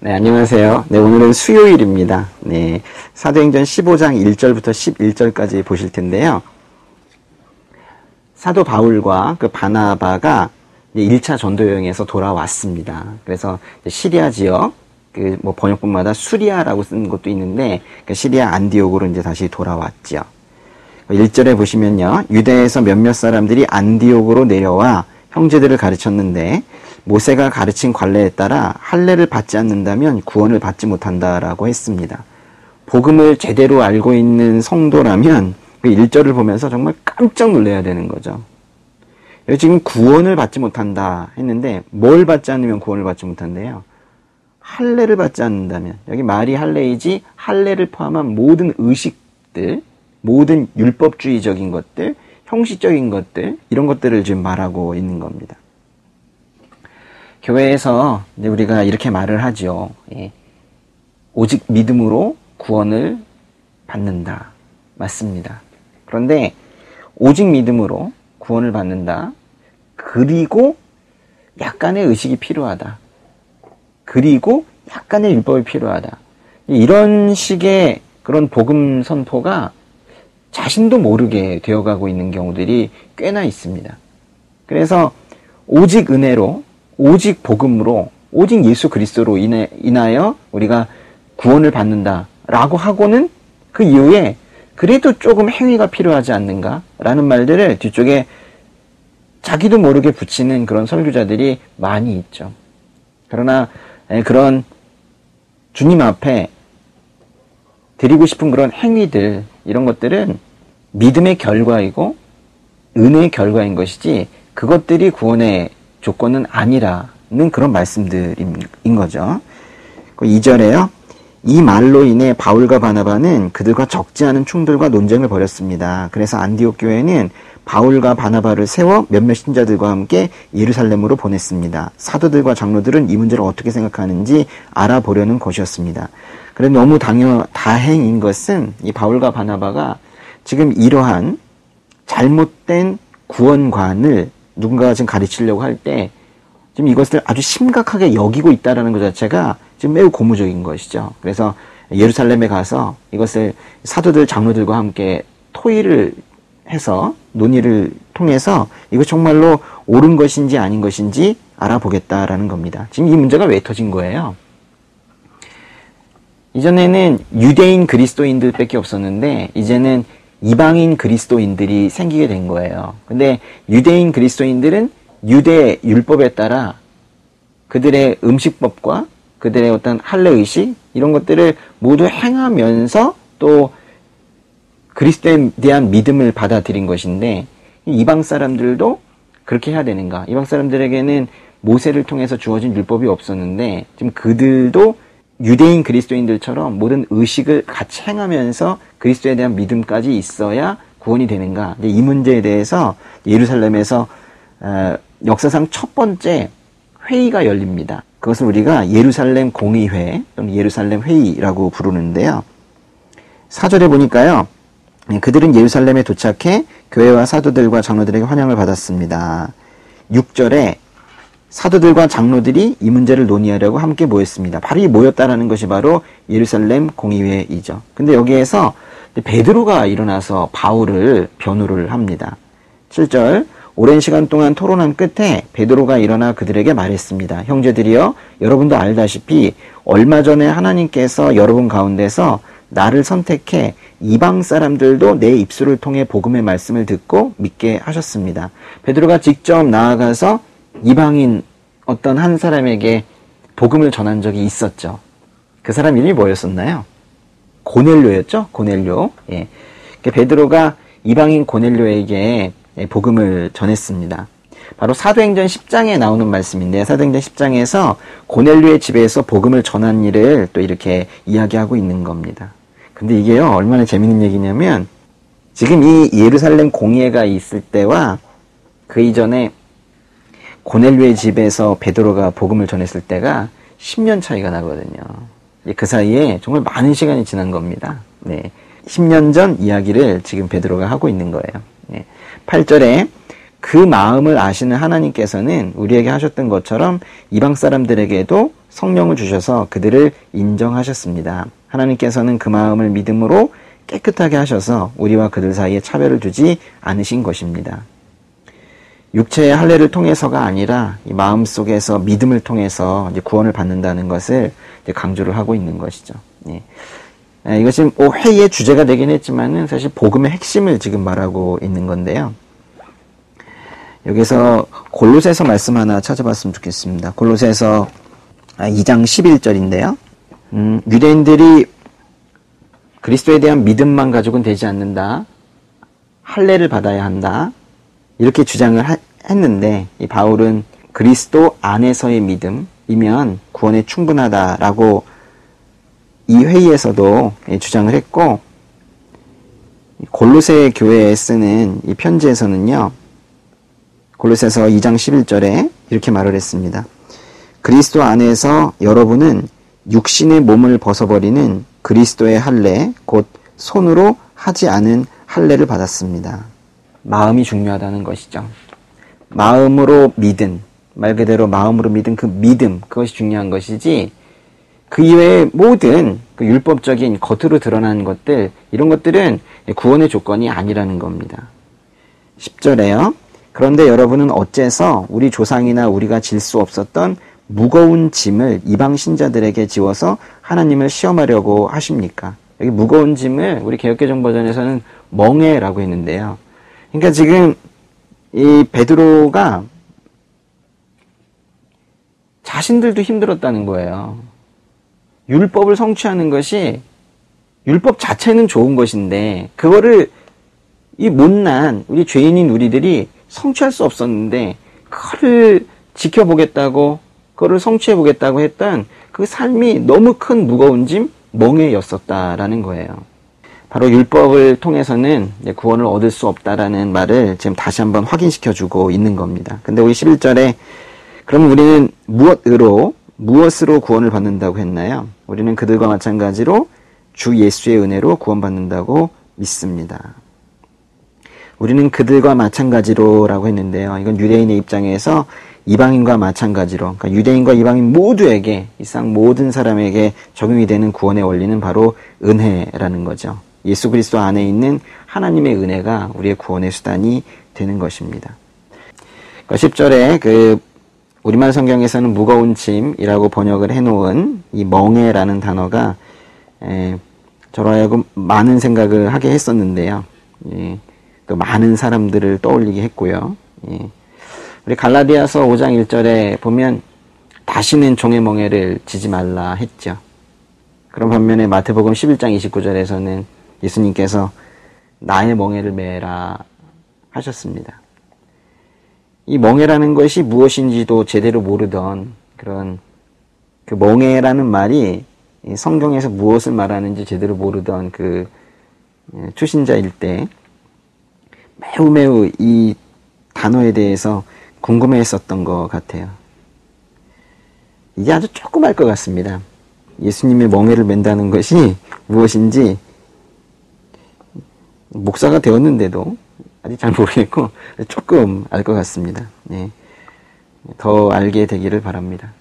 네, 안녕하세요. 네, 오늘은 수요일입니다. 네, 사도행전 15장 1절부터 11절까지 보실 텐데요. 사도 바울과 그 바나바가 1차 전도 여행에서 돌아왔습니다. 그래서 시리아 지역, 그 뭐 번역본마다 수리아라고 쓰는 것도 있는데, 그 시리아 안디옥으로 이제 다시 돌아왔죠. 1절에 보시면요, 유대에서 몇몇 사람들이 안디옥으로 내려와 형제들을 가르쳤는데, 모세가 가르친 관례에 따라 할례를 받지 않는다면 구원을 받지 못한다라고 했습니다. 복음을 제대로 알고 있는 성도라면 그 1절을 보면서 정말 깜짝 놀라야 되는 거죠. 여기 지금 구원을 받지 못한다 했는데 뭘 받지 않으면 구원을 받지 못한대요? 할례를 받지 않는다면, 여기 말이 할례이지 할례를 포함한 모든 의식들, 모든 율법주의적인 것들, 형식적인 것들, 이런 것들을 지금 말하고 있는 겁니다. 교회에서 이제 우리가 이렇게 말을 하죠. 예. 오직 믿음으로 구원을 받는다. 맞습니다. 그런데 오직 믿음으로 구원을 받는다. 그리고 약간의 의식이 필요하다. 그리고 약간의 율법이 필요하다. 이런 식의 그런 복음 선포가 자신도 모르게 되어가고 있는 경우들이 꽤나 있습니다. 그래서 오직 은혜로, 오직 복음으로, 오직 예수 그리스도로 인하여 우리가 구원을 받는다라고 하고는 그 이후에 그래도 조금 행위가 필요하지 않는가라는 말들을 뒤쪽에 자기도 모르게 붙이는 그런 설교자들이 많이 있죠. 그러나 그런 주님 앞에 드리고 싶은 그런 행위들, 이런 것들은 믿음의 결과이고 은혜의 결과인 것이지 그것들이 구원의 조건은 아니라는 그런 말씀들인 거죠. 2절에요. 이 말로 인해 바울과 바나바는 그들과 적지 않은 충돌과 논쟁을 벌였습니다. 그래서 안디옥 교회는 바울과 바나바를 세워 몇몇 신자들과 함께 예루살렘으로 보냈습니다. 사도들과 장로들은 이 문제를 어떻게 생각하는지 알아보려는 것이었습니다. 그런데 너무 다행인 것은 이 바울과 바나바가 지금 이러한 잘못된 구원관을 누군가가 지금 가르치려고 할 때 지금 이것을 아주 심각하게 여기고 있다는 것 자체가 지금 매우 고무적인 것이죠. 그래서 예루살렘에 가서 이것을 사도들, 장로들과 함께 토의를 해서 논의를 통해서 이거 정말로 옳은 것인지 아닌 것인지 알아보겠다라는 겁니다. 지금 이 문제가 왜 터진 거예요? 이전에는 유대인 그리스도인들밖에 없었는데 이제는 이방인 그리스도인들이 생기게 된 거예요. 근데 유대인 그리스도인들은 유대 율법에 따라 그들의 음식법과 그들의 어떤 할례의식, 이런 것들을 모두 행하면서 또 그리스도에 대한 믿음을 받아들인 것인데, 이방 사람들도 그렇게 해야 되는가? 이방 사람들에게는 모세를 통해서 주어진 율법이 없었는데 지금 그들도 유대인 그리스도인들처럼 모든 의식을 같이 행하면서 그리스도에 대한 믿음까지 있어야 구원이 되는가? 이 문제에 대해서 예루살렘에서 역사상 첫 번째 회의가 열립니다. 그것을 우리가 예루살렘 공의회 또는 예루살렘 회의라고 부르는데요. 4절에 보니까요. 그들은 예루살렘에 도착해 교회와 사도들과 장로들에게 환영을 받았습니다. 6절에 사도들과 장로들이 이 문제를 논의하려고 함께 모였습니다. 바로 이 모였다라는 것이 바로 예루살렘 공의회이죠. 근데 여기에서 베드로가 일어나서 바울을 변호를 합니다. 7절, 오랜 시간 동안 토론한 끝에 베드로가 일어나 그들에게 말했습니다. 형제들이여, 여러분도 알다시피 얼마 전에 하나님께서 여러분 가운데서 나를 선택해 이방 사람들도 내 입술을 통해 복음의 말씀을 듣고 믿게 하셨습니다. 베드로가 직접 나아가서 이방인 어떤 한 사람에게 복음을 전한 적이 있었죠. 그 사람 이름이 뭐였었나요? 고넬료였죠? 고넬료. 예. 베드로가 이방인 고넬료에게 복음을 전했습니다. 바로 사도행전 10장에 나오는 말씀인데, 사도행전 10장에서 고넬료의 집에서 복음을 전한 일을 또 이렇게 이야기하고 있는 겁니다. 근데 이게요, 얼마나 재밌는 얘기냐면, 지금 이 예루살렘 공의회가 있을 때와 그 이전에 고넬료의 집에서 베드로가 복음을 전했을 때가 10년 차이가 나거든요. 그 사이에 정말 많은 시간이 지난 겁니다. 네. 10년 전 이야기를 지금 베드로가 하고 있는 거예요. 네. 8절에 그 마음을 아시는 하나님께서는 우리에게 하셨던 것처럼 이방 사람들에게도 성령을 주셔서 그들을 인정하셨습니다. 하나님께서는 그 마음을 믿음으로 깨끗하게 하셔서 우리와 그들 사이에 차별을 두지 않으신 것입니다. 육체의 할례를 통해서가 아니라 이 마음속에서 믿음을 통해서 이제 구원을 받는다는 것을 이제 강조를 하고 있는 것이죠. 예. 이것이 회의의 주제가 되긴 했지만은 사실 복음의 핵심을 지금 말하고 있는 건데요. 여기서 골로새서 말씀 하나 찾아봤으면 좋겠습니다. 골로새서 2장 11절인데요. 유대인들이 그리스도에 대한 믿음만 가지고는 되지 않는다. 할례를 받아야 한다. 이렇게 주장을 했는데 이 바울은 그리스도 안에서의 믿음이면 구원에 충분하다라고 이 회의에서도 주장을 했고, 골로새 교회에 쓰는 이 편지에서는요, 골로새서 2장 11절에 이렇게 말을 했습니다. 그리스도 안에서 여러분은 육신의 몸을 벗어버리는 그리스도의 할례, 곧 손으로 하지 않은 할례를 받았습니다. 마음이 중요하다는 것이죠. 마음으로 믿은, 말 그대로 마음으로 믿은 그 믿음, 그것이 중요한 것이지, 그 이외의 모든 그 율법적인 겉으로 드러나는 것들, 이런 것들은 구원의 조건이 아니라는 겁니다. 10절에요. 그런데 여러분은 어째서 우리 조상이나 우리가 질 수 없었던 무거운 짐을 이방 신자들에게 지워서 하나님을 시험하려고 하십니까? 여기 무거운 짐을 우리 개역개정 버전에서는 멍에라고 했는데요. 그러니까 지금 이 베드로가 자신들도 힘들었다는 거예요. 율법을 성취하는 것이 율법 자체는 좋은 것인데 그거를 이 못난 우리 죄인인 우리들이 성취할 수 없었는데 그거를 지켜보겠다고 그거를 성취해보겠다고 했던 그 삶이 너무 큰 무거운 짐 멍에였었다라는 거예요. 바로 율법을 통해서는 구원을 얻을 수 없다라는 말을 지금 다시 한번 확인시켜주고 있는 겁니다. 근데 우리 11절에 그럼 우리는 무엇으로 구원을 받는다고 했나요? 우리는 그들과 마찬가지로 주 예수의 은혜로 구원받는다고 믿습니다. 우리는 그들과 마찬가지로라고 했는데요. 이건 유대인의 입장에서 이방인과 마찬가지로, 그러니까 유대인과 이방인 모두에게, 이 상 모든 사람에게 적용이 되는 구원의 원리는 바로 은혜라는 거죠. 예수 그리스도 안에 있는 하나님의 은혜가 우리의 구원의 수단이 되는 것입니다. 10절에 우리말 성경에서는 무거운 짐이라고 번역을 해놓은 이 멍에라는 단어가 저로 하여금 많은 생각을 하게 했었는데요. 또 많은 사람들을 떠올리게 했고요. 우리 갈라디아서 5장 1절에 보면 다시는 종의 멍에를 지지 말라 했죠. 그런 반면에 마태복음 11장 29절에서는 예수님께서 나의 멍에를 메라 하셨습니다. 이 멍에라는 것이 무엇인지도 제대로 모르던 그런 그 멍에라는 말이 성경에서 무엇을 말하는지 제대로 모르던 그 초신자일 때 매우 이 단어에 대해서 궁금해했었던 것 같아요. 이게 아주 조금 알 것 같습니다. 예수님의 멍에를 맨다는 것이 무엇인지 목사가 되었는데도 아직 잘 모르겠고 조금 알 것 같습니다. 더 알게 되기를 바랍니다.